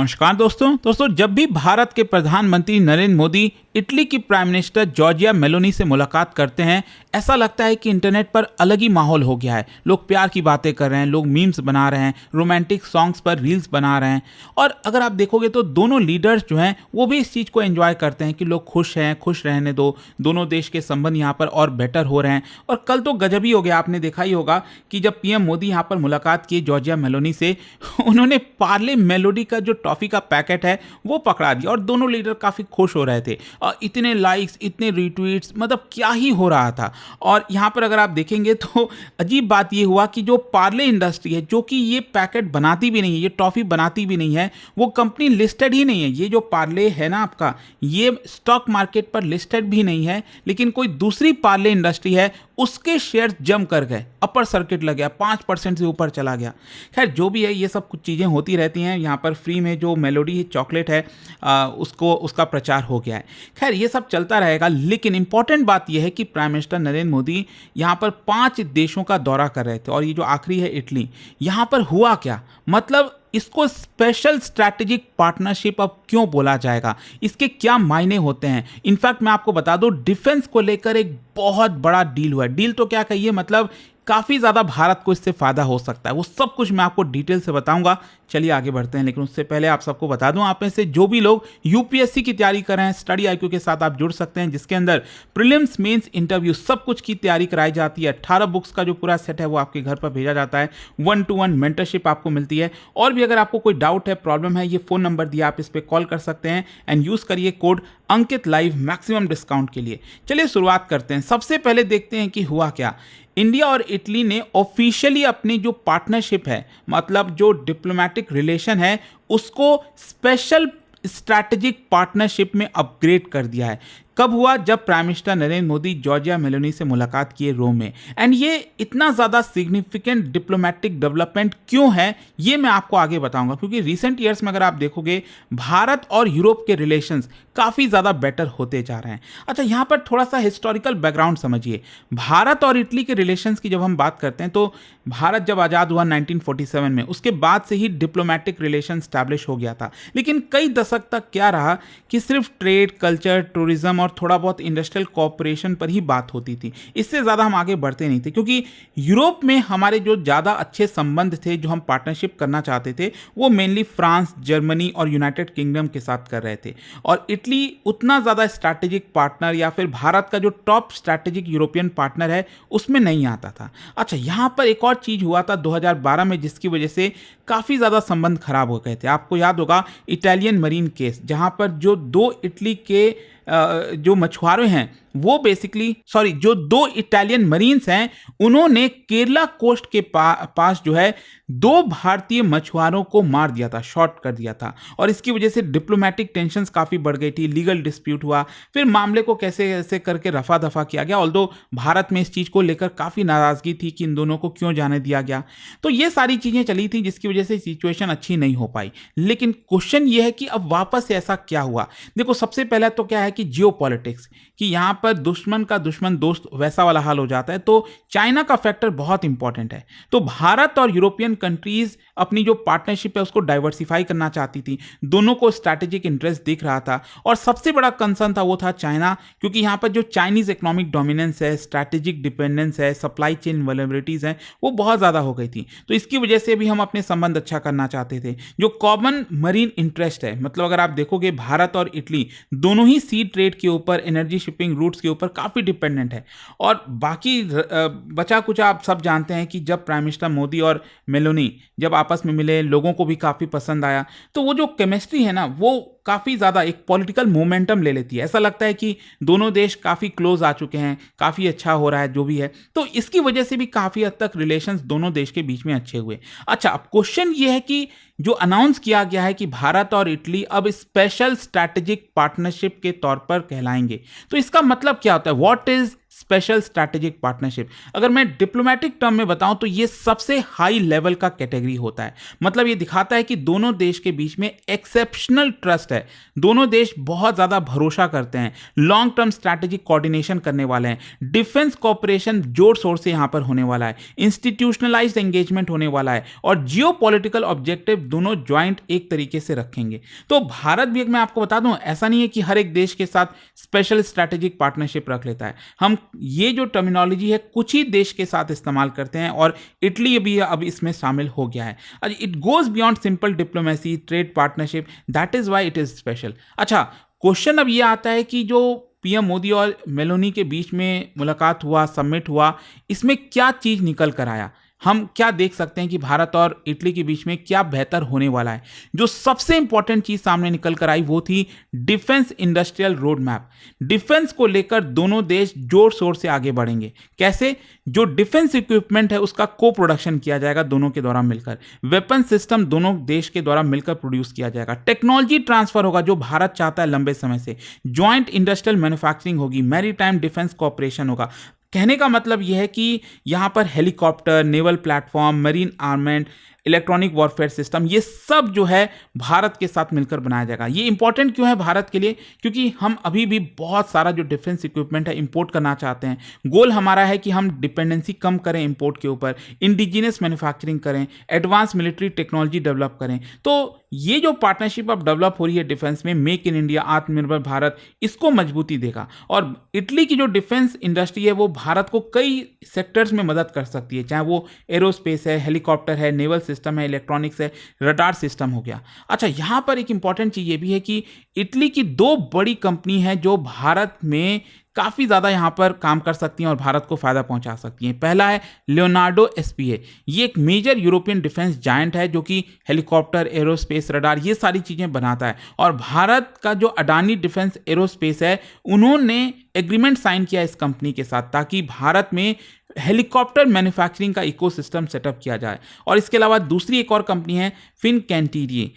नमस्कार दोस्तों जब भी भारत के प्रधानमंत्री नरेंद्र मोदी इटली की प्राइम मिनिस्टर जॉर्जिया मेलोनी से मुलाकात करते हैं, ऐसा लगता है कि इंटरनेट पर अलग ही माहौल हो गया है। लोग प्यार की बातें कर रहे हैं, लोग मीम्स बना रहे हैं, रोमांटिक सॉन्ग्स पर रील्स बना रहे हैं। और अगर आप देखोगे तो दोनों लीडर्स जो हैं वो भी इस चीज़ को एंजॉय करते हैं कि लोग खुश हैं, खुश रहने दो, दोनों देश के संबंध यहाँ पर और बेटर हो रहे हैं। और कल तो गजब ही हो गया, आपने देखा ही होगा कि जब पीएम मोदी यहाँ पर मुलाकात की जॉर्जिया मेलोनी से, उन्होंने पार्ले मेलोडी का जो टॉफी का पैकेट है वो पकड़ा दिया और दोनों लीडर काफ़ी खुश हो रहे थे। और इतने लाइक्स, इतने रीट्वीट्स, मतलब क्या ही हो रहा था। और यहाँ पर अगर आप देखेंगे तो अजीब बात ये हुआ कि जो पार्ले इंडस्ट्री है, जो कि ये पैकेट बनाती भी नहीं है, ये टॉफ़ी बनाती भी नहीं है, वो कंपनी लिस्टेड ही नहीं है। ये जो पार्ले है ना आपका, ये स्टॉक मार्केट पर लिस्टेड भी नहीं है, लेकिन कोई दूसरी पार्ले इंडस्ट्री है, उसके शेयर्स जम कर गए, अपर सर्किट लग गया, 5% से ऊपर चला गया। खैर जो भी है, ये सब कुछ चीज़ें होती रहती हैं। यहाँ पर फ्री में जो मेलोडी चॉकलेट है उसका प्रचार हो गया है। खैर ये सब चलता रहेगा, लेकिन इंपॉर्टेंट बात यह है कि प्राइम मिनिस्टर नरेंद्र मोदी यहाँ पर 5 देशों का दौरा कर रहे थे और ये जो आखिरी है इटली, यहाँ पर हुआ क्या, मतलब इसको स्पेशल स्ट्रैटेजिक पार्टनरशिप अब क्यों बोला जाएगा, इसके क्या मायने होते हैं। इनफैक्ट मैं आपको बता दूं, डिफेंस को लेकर एक बहुत बड़ा डील हुआ है। डील तो क्या कहिए, मतलब काफ़ी ज़्यादा भारत को इससे फ़ायदा हो सकता है। वो सब कुछ मैं आपको डिटेल से बताऊंगा। चलिए आगे बढ़ते हैं, लेकिन उससे पहले आप सबको बता दूं, आप में से जो भी लोग यूपीएससी की तैयारी कर रहे हैं, स्टडी आईक्यू के साथ आप जुड़ सकते हैं, जिसके अंदर प्रीलिम्स, मेंस, इंटरव्यू सब कुछ की तैयारी कराई जाती है। 18 बुक्स का जो पूरा सेट है वो आपके घर पर भेजा जाता है। 1-to-1 मेंटरशिप आपको मिलती है। और भी अगर आपको कोई डाउट है, प्रॉब्लम है, ये फ़ोन नंबर दिया, आप इस पर कॉल कर सकते हैं एंड यूज़ करिए कोड अंकित लाइव मैक्सिमम डिस्काउंट के लिए। चलिए शुरुआत करते हैं। सबसे पहले देखते हैं कि हुआ क्या। इंडिया और इटली ने ऑफिशियली अपनी जो पार्टनरशिप है, मतलब जो डिप्लोमेटिक रिलेशन है, उसको स्पेशल स्ट्रैटेजिक पार्टनरशिप में अपग्रेड कर दिया है। कब हुआ? जब prime minister Narendra Modi Giorgia Meloni से मुलाकात किए रोम में। एंड ये इतना ज़्यादा सिग्निफिकेंट डिप्लोमेटिक डेवलपमेंट क्यों है, ये मैं आपको आगे बताऊंगा, क्योंकि रिसेंट ईयर्स में अगर आप देखोगे, भारत और यूरोप के रिलेशंस काफ़ी ज़्यादा बेटर होते जा रहे हैं। अच्छा, यहाँ पर थोड़ा सा हिस्टोरिकल बैकग्राउंड समझिए। भारत और इटली के रिलेशंस की जब हम बात करते हैं, तो भारत जब आज़ाद हुआ 1947 में, उसके बाद से ही डिप्लोमेटिक रिलेशन स्टैब्लिश हो गया था। लेकिन कई दशक तक क्या रहा कि सिर्फ ट्रेड, कल्चर, टूरिज्म और थोड़ा बहुत इंडस्ट्रियल कोऑपरेशन पर ही बात होती थी। इससे ज़्यादा हम आगे बढ़ते नहीं थे, क्योंकि यूरोप में हमारे जो ज़्यादा अच्छे संबंध थे, जो हम पार्टनरशिप करना चाहते थे, वो मेनली फ्रांस, जर्मनी और यूनाइटेड किंगडम के साथ कर रहे थे। और इटली उतना ज़्यादा स्ट्रैटेजिक पार्टनर या फिर भारत का जो टॉप स्ट्रैटेजिक यूरोपियन पार्टनर है, उसमें नहीं आता था। अच्छा, यहाँ पर एक और चीज़ हुआ था 2012 में, जिसकी वजह से काफ़ी ज़्यादा संबंध खराब हो गए थे। आपको याद होगा इटालियन मरीन केस, जहाँ पर जो 2 इटली के जो मछुआरे हैं, वो बेसिकली जो 2 इटालियन मरीन्स हैं, उन्होंने केरला कोस्ट के पास जो है 2 भारतीय मछुआरों को मार दिया था, शॉट कर दिया था। और इसकी वजह से डिप्लोमेटिक टेंशंस काफ़ी बढ़ गई थी, लीगल डिस्प्यूट हुआ, फिर मामले को कैसे कैसे करके रफा दफा किया गया। ऑल्दो भारत में इस चीज़ को लेकर काफ़ी नाराज़गी थी कि इन दोनों को क्यों जाने दिया गया। तो ये सारी चीज़ें चली थी, जिसकी वजह से सिचुएशन अच्छी नहीं हो पाई। लेकिन क्वेश्चन ये है कि अब वापस से ऐसा क्या हुआ। देखो, सबसे पहला तो क्या है कि जियोपॉलिटिक्स, कि यहाँ पर दुश्मन का दुश्मन दोस्त, वैसा वाला हाल हो जाता है। तो चाइना का फैक्टर बहुत इंपॉर्टेंट है। तो भारत और यूरोपियन कंट्रीज अपनी जो पार्टनरशिप है उसको डाइवर्सिफाई करना चाहती थी, दोनों को स्ट्रैटेजिक इंटरेस्ट दिख रहा था। और सबसे बड़ा कंसर्न था वो था चाइना, क्योंकि यहाँ पर जो चाइनीज इकोनॉमिक डोमिनेंस है, स्ट्रैटेजिक डिपेंडेंस है, सप्लाई चेन वल्नरेबिलिटीज हैं, वो बहुत ज़्यादा हो गई थी। तो इसकी वजह से भी हम अपने संबंध अच्छा करना चाहते थे। जो कॉमन मरीन इंटरेस्ट है, मतलब अगर आप देखोगे, भारत और इटली दोनों ही सी ट्रेड के ऊपर, एनर्जी शिपिंग रूट्स के ऊपर काफ़ी डिपेंडेंट है। और बाकी बचा कुछ आप सब जानते हैं कि जब प्राइम मिनिस्टर मोदी और मेलोनी जब आपस में मिले, लोगों को भी काफ़ी पसंद आया। तो वो जो केमिस्ट्री है ना, वो काफ़ी ज़्यादा एक पॉलिटिकल मोमेंटम ले लेती है। ऐसा लगता है कि दोनों देश काफ़ी क्लोज आ चुके हैं, काफ़ी अच्छा हो रहा है जो भी है। तो इसकी वजह से भी काफ़ी हद तक रिलेशंस दोनों देश के बीच में अच्छे हुए। अच्छा, अब क्वेश्चन ये है कि जो अनाउंस किया गया है कि भारत और इटली अब स्पेशल स्ट्रैटेजिक पार्टनरशिप के तौर पर कहलाएंगे, तो इसका मतलब क्या होता है? What is special strategic partnership. अगर मैं डिप्लोमेटिक टर्म में बताऊं तो ये सबसे हाई लेवल का कैटेगरी होता है। मतलब ये दिखाता है कि दोनों देश के बीच में एक्सेप्शनल ट्रस्ट है, दोनों देश बहुत ज्यादा भरोसा करते हैं, लॉन्ग टर्म स्ट्रैटेजिक कोऑर्डिनेशन करने वाले हैं, डिफेंस कॉपरेशन जोर शोर से यहां पर होने वाला है, इंस्टीट्यूशनलाइज्ड एंगेजमेंट होने वाला है और जियोपॉलिटिकल ऑब्जेक्टिव दोनों ज्वाइंट एक तरीके से रखेंगे। तो भारत भी, मैं आपको बता दूं, ऐसा नहीं है कि हर एक देश के साथ स्पेशल स्ट्रैटेजिक पार्टनरशिप रख लेता है। हम ये जो टर्मिनोलॉजी है कुछ ही देश के साथ इस्तेमाल करते हैं और इटली भी अब इसमें शामिल हो गया है। It goes beyond simple diplomacy, trade partnership, that is why it is special. अच्छा, क्वेश्चन अब ये आता है कि जो पीएम मोदी और मेलोनी के बीच में मुलाकात हुआ, समिट हुआ, इसमें क्या चीज निकल कर आया? हम क्या देख सकते हैं कि भारत और इटली के बीच में क्या बेहतर होने वाला है? जो सबसे इंपॉर्टेंट चीज सामने निकल कर आई वो थी defence industrial road map. Defence को लेकर दोनों देश जोर शोर से आगे बढ़ेंगे। कैसे? जो डिफेंस इक्विपमेंट है उसका को प्रोडक्शन किया जाएगा दोनों के द्वारा मिलकर, वेपन सिस्टम दोनों देश के द्वारा मिलकर प्रोड्यूस किया जाएगा, टेक्नोलॉजी ट्रांसफर होगा जो भारत चाहता है लंबे समय से, ज्वाइंट इंडस्ट्रियल मैन्युफैक्चरिंग होगी, मैरीटाइम डिफेंस कॉपरेशन होगा। कहने का मतलब यह है कि यहां पर helicopter, naval platform, marine armament, electronic warfare system, ये सब जो है भारत के साथ मिलकर बनाया जाएगा। ये इंपॉर्टेंट क्यों है भारत के लिए? क्योंकि हम अभी भी बहुत सारा जो डिफेंस इक्विपमेंट है इंपोर्ट करना चाहते हैं। गोल हमारा है कि हम डिपेंडेंसी कम करें इंपोर्ट के ऊपर, इंडिजिनस मैन्युफैक्चरिंग करें, एडवांस मिलिट्री टेक्नोलॉजी डेवलप करें। तो ये जो पार्टनरशिप अब डेवलप हो रही है डिफेंस में, मेक इन इंडिया, आत्मनिर्भर भारत, इसको मजबूती देगा। और इटली की जो डिफेंस इंडस्ट्री है वो भारत को कई सेक्टर्स में मदद कर सकती है, चाहे वो एरोस्पेस है, हेलीकॉप्टर है, नेवल सिस्टम है, इलेक्ट्रॉनिक्स है, रडार सिस्टम हो गया। अच्छा, यहां पर एक इंपॉर्टेंट चीज ये भी है कि इटली की दो बड़ी कंपनी है जो भारत में काफी ज्यादा यहां पर काम कर सकती हैं और भारत को फायदा पहुंचा सकती हैं। पहला है लियोनार्डो एसपीए। ये एक मेजर यूरोपियन डिफेंस जायंट है जो कि हेलीकॉप्टर, एरोस्पेस, रडार, ये सारी चीजें बनाता है। और भारत का जो अडानी डिफेंस एरोस्पेस है, उन्होंने एग्रीमेंट साइन किया इस कंपनी के साथ ताकि भारत में हेलीकॉप्टर मैन्युफैक्चरिंग का इकोसिस्टम सेटअप किया जाए। और इसके अलावा दूसरी एक और कंपनी है फिनकैंटिरिए।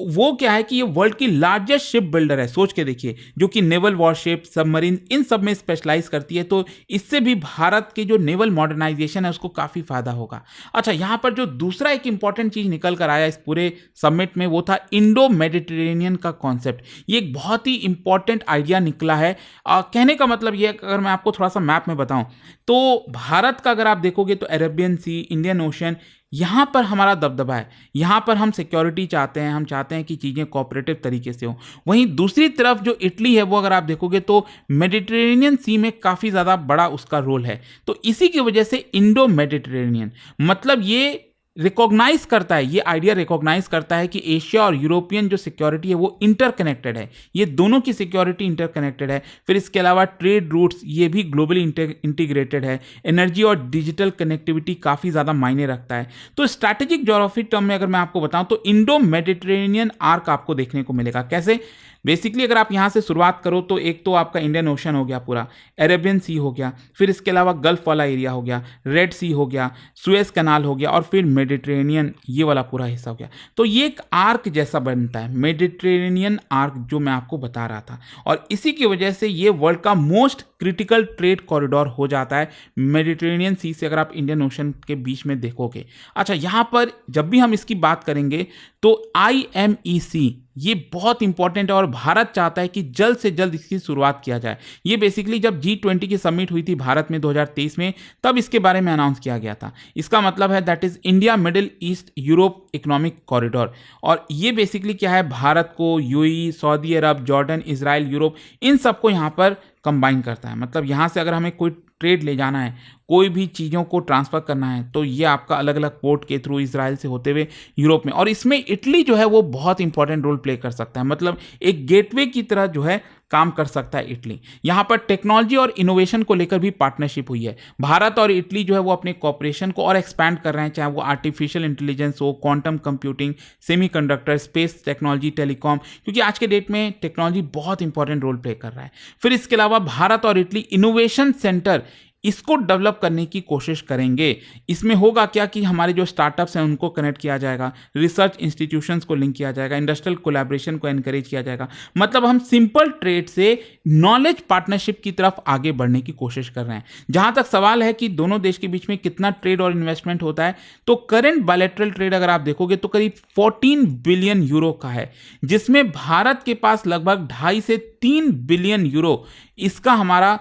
वो क्या है कि ये वर्ल्ड की लार्जेस्ट शिप बिल्डर है, सोच के देखिए, जो कि नेवल वॉरशिप, सबमरीन, इन सब में स्पेशलाइज करती है। तो इससे भी भारत के जो नेवल मॉडर्नाइजेशन है उसको काफी फायदा होगा। अच्छा, यहां पर जो दूसरा एक इंपॉर्टेंट चीज निकल कर आया इस पूरे समिट में वो था इंडो मेडिटेरेनियन का कॉन्सेप्ट। ये एक बहुत ही इंपॉर्टेंट आइडिया निकला है। कहने का मतलब ये, अगर मैं आपको थोड़ा सा मैप में बताऊं तो भारत का अगर आप देखोगे तो अरेबियन सी, इंडियन ओशन, यहां पर हमारा दबदबा है। यहां पर हम सिक्योरिटी चाहते हैं, हम चाहते हैं कि चीजें कोऑपरेटिव तरीके से हो। वहीं दूसरी तरफ जो इटली है वो अगर आप देखोगे तो मेडिटेरेनियन सी में काफी ज्यादा बड़ा उसका रोल है। तो इसी की वजह से इंडो मेडिटेरेनियन, मतलब ये रिकॉग्नाइज करता है, ये आइडिया रिकॉग्नाइज करता है कि एशिया और यूरोपियन जो सिक्योरिटी है वो इंटरकनेक्टेड है। ये दोनों की सिक्योरिटी इंटरकनेक्टेड है। फिर इसके अलावा ट्रेड रूट्स, ये भी ग्लोबली इंटीग्रेटेड है। एनर्जी और डिजिटल कनेक्टिविटी काफ़ी ज़्यादा मायने रखता है। तो स्ट्रैटेजिक ज्योग्राफी टर्म में अगर मैं आपको बताऊं तो इंडो मेडिटेरेनियन आर्क आपको देखने को मिलेगा। कैसे? बेसिकली अगर आप यहाँ से शुरुआत करो तो एक तो आपका इंडियन ओशन हो गया, पूरा अरेबियन सी हो गया, फिर इसके अलावा गल्फ वाला एरिया हो गया, रेड सी हो गया, सुएज कनाल हो गया और फिर मेडिटेरेनियन, ये वाला पूरा हिस्सा हो गया। तो ये एक आर्क जैसा बनता है, मेडिटेरेनियन आर्क, जो मैं आपको बता रहा था। और इसी की वजह से ये वर्ल्ड का मोस्ट क्रिटिकल ट्रेड कॉरिडोर हो जाता है मेडिटेरेनियन सी से, अगर आप इंडियन ओशन के बीच में देखोगे। अच्छा, यहाँ पर जब भी हम इसकी बात करेंगे तो IMEC ये बहुत इंपॉर्टेंट है और भारत चाहता है कि जल्द से जल्द इसकी शुरुआत किया जाए। ये बेसिकली जब G20 की समिट हुई थी भारत में 2023 में, तब इसके बारे में अनाउंस किया गया था। इसका मतलब है that is India middle east Europe economic corridor. और ये बेसिकली क्या है, भारत को UAE, सऊदी अरब, जॉर्डन, इजराइल, यूरोप, इन सबको यहाँ पर कंबाइन करता है। मतलब यहाँ से अगर हमें कोई ट्रेड ले जाना है, कोई भी चीज़ों को ट्रांसफ़र करना है, तो ये आपका अलग अलग पोर्ट के थ्रू इजराइल से होते हुए यूरोप में, और इसमें इटली जो है वो बहुत इंपॉर्टेंट रोल प्ले कर सकता है। मतलब एक गेटवे की तरह जो है काम कर सकता है इटली। यहाँ पर टेक्नोलॉजी और इनोवेशन को लेकर भी पार्टनरशिप हुई है। भारत और इटली जो है वो अपने कॉपरेशन को और एक्सपैंड कर रहे हैं, चाहे वो आर्टिफिशियल इंटेलिजेंस हो, quantum computing, semiconductor, space technology, telecom, क्योंकि आज के डेट में टेक्नोलॉजी बहुत इंपॉर्टेंट रोल प्ले कर रहा है। फिर इसके अलावा भारत और इटली इनोवेशन सेंटर इसको डेवलप करने की कोशिश करेंगे। इसमें होगा क्या कि हमारे जो स्टार्टअप्स हैं उनको कनेक्ट किया जाएगा, रिसर्च इंस्टीट्यूशंस को लिंक किया जाएगा, इंडस्ट्रियल कोलैबोरेशन को एनकरेज किया जाएगा। मतलब हम सिंपल ट्रेड से नॉलेज पार्टनरशिप की तरफ आगे बढ़ने की कोशिश कर रहे हैं। जहां तक सवाल है कि दोनों देश के बीच में कितना ट्रेड और इन्वेस्टमेंट होता है, तो करंट बायलैटरल ट्रेड अगर आप देखोगे तो करीब 14 बिलियन यूरो का है, जिसमें भारत के पास लगभग 2.5 से 3 बिलियन यूरो इसका हमारा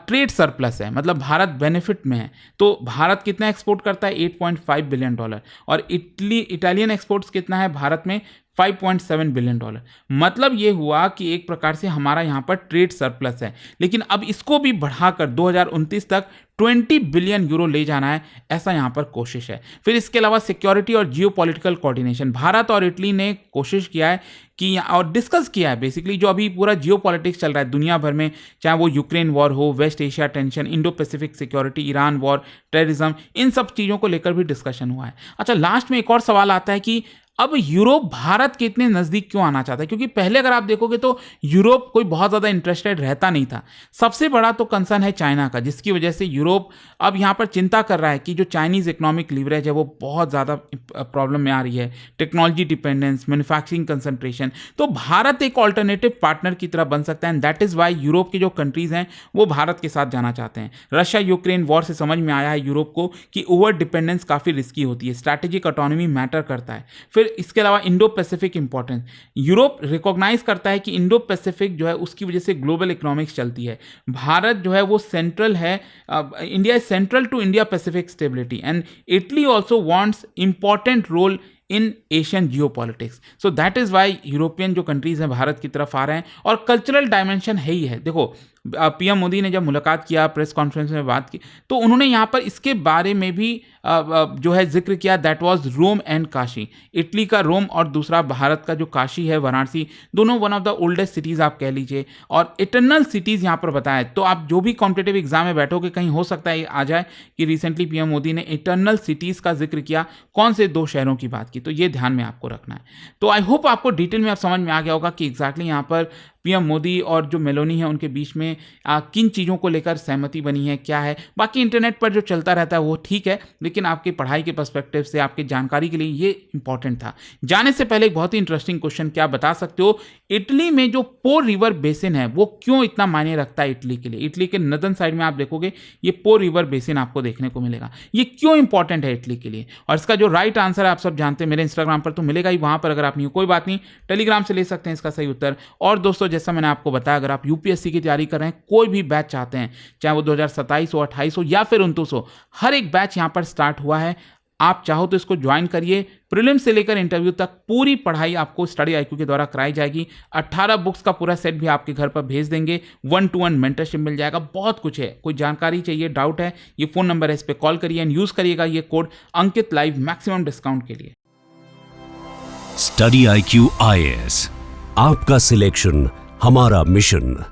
ट्रेड सरप्लस है। मतलब भारत बेनिफिट में है। तो भारत कितना एक्सपोर्ट करता है? 8.5 बिलियन डॉलर। और इटालियन एक्सपोर्ट्स कितना है भारत में? 5.7 बिलियन डॉलर। मतलब ये हुआ कि एक प्रकार से हमारा यहाँ पर ट्रेड सरप्लस है। लेकिन अब इसको भी बढ़ाकर 2029 तक 20 बिलियन यूरो ले जाना है, ऐसा यहाँ पर कोशिश है। फिर इसके अलावा सिक्योरिटी और जियोपॉलिटिकल कोऑर्डिनेशन, भारत और इटली ने कोशिश किया है कि और डिस्कस किया है बेसिकली जो अभी पूरा जियोपॉलिटिक्स चल रहा है दुनिया भर में, चाहे वो यूक्रेन वॉर हो, West Asia tension, Indo Pacific security, Iran war, terrorism, इन सब चीज़ों को लेकर भी डिस्कशन हुआ है। अच्छा, लास्ट में एक और सवाल आता है कि अब यूरोप भारत के इतने नज़दीक क्यों आना चाहता है? क्योंकि पहले अगर आप देखोगे तो यूरोप कोई बहुत ज़्यादा इंटरेस्टेड रहता नहीं था। सबसे बड़ा तो कंसर्न है चाइना का, जिसकी वजह से यूरोप अब यहाँ पर चिंता कर रहा है कि जो चाइनीज़ इकोनॉमिक लीवरेज है वो बहुत ज़्यादा प्रॉब्लम में आ रही है, टेक्नोलॉजी डिपेंडेंस, मैन्युफैक्चरिंग कंसंट्रेशन। तो भारत एक ऑल्टरनेटिव पार्टनर की तरह बन सकता है, and that is why Europe के जो कंट्रीज़ हैं वो भारत के साथ जाना चाहते हैं। रशिया यूक्रेन वॉर से समझ में आया है यूरोप को कि ओवर डिपेंडेंस काफ़ी रिस्की होती है, स्ट्रैटेजिक ऑटोनॉमी मैटर करता है। फिर इसके अलावा Indo Pacific importance, Europe recognise करता है कि इंडो पैसिफिक जो है उसकी वजह से ग्लोबल इकोनॉमिक्स चलती है। भारत जो है वो सेंट्रल है, India is central to India Pacific stability, and Italy also wants important role in Asian geopolitics. So that is why European जो कंट्रीज हैं भारत की तरफ आ रहे हैं। और कल्चरल डायमेंशन है ही है। देखो, पीएम मोदी ने जब मुलाकात किया, प्रेस कॉन्फ्रेंस में बात की, तो उन्होंने यहाँ पर इसके बारे में भी जो है जिक्र किया, that was Rome and Kashi. Italy का रोम और दूसरा भारत का जो काशी है, वाराणसी, दोनों one of the oldest cities आप कह लीजिए, और इटर्नल सिटीज़ यहाँ पर बताया। तो आप जो भी कॉम्पिटेटिव एग्जाम में बैठोगे, कहीं हो सकता है आ जाए कि रिसेंटली पीएम मोदी ने इटर्नल सिटीज़ का जिक्र किया, कौन से 2 शहरों की बात की। तो ये ध्यान में आपको रखना है। तो आई होप आपको डिटेल में आप समझ में आ गया होगा कि एग्जैक्टली यहाँ पर पीएम मोदी और जो मेलोनी है उनके बीच में किन चीज़ों को लेकर सहमति बनी है, क्या है। बाकी इंटरनेट पर जो चलता रहता है वो ठीक है, लेकिन आपकी पढ़ाई के पर्सपेक्टिव से, आपकी जानकारी के लिए ये इंपॉर्टेंट था। जाने से पहले एक बहुत ही इंटरेस्टिंग क्वेश्चन, क्या बता सकते हो इटली में जो पो रिवर बेसिन है वो क्यों इतना मायने रखता है इटली के लिए? इटली के नदन साइड में आप देखोगे ये पो रिवर बेसिन आपको देखने को मिलेगा। ये क्यों इंपॉर्टेंट है इटली के लिए? और इसका जो राइट आंसर है आप सब जानते हैं, मेरे इंस्टाग्राम पर तो मिलेगा ही, वहां पर अगर आप नहीं हो कोई बात नहीं, टेलीग्राम से ले सकते हैं इसका सही उत्तर। और दोस्तों, जैसा मैंने आपको बताया, अगर आप यूपीएससी की तैयारी कर रहे हैं, कोई भी बैच चाहते हैं, चाहे वो 2027 हो, 28 हो या फिर 29 हो, हर एक बैच यहां पर स्टार्ट हुआ है। आप चाहो तो इसको ज्वाइन करिए। प्रीलिम से लेकर इंटरव्यू तक पूरी पढ़ाई आपको स्टडी आईक्यू के द्वारा कराई जाएगी। 18 बुक्स का पूरा सेट भी आपके घर पर भेज देंगे। 1-to-1 मेंटरशिप मिल जाएगा। बहुत कुछ है। कोई जानकारी चाहिए, डाउट है, ये फोन नंबर है, इस पर कॉल करिए एंड यूज करिएगा ये कोड अंकित लाइव मैक्सिमम डिस्काउंट के लिए। स्टडी IQ IAS, आपका सिलेक्शन हमारा मिशन।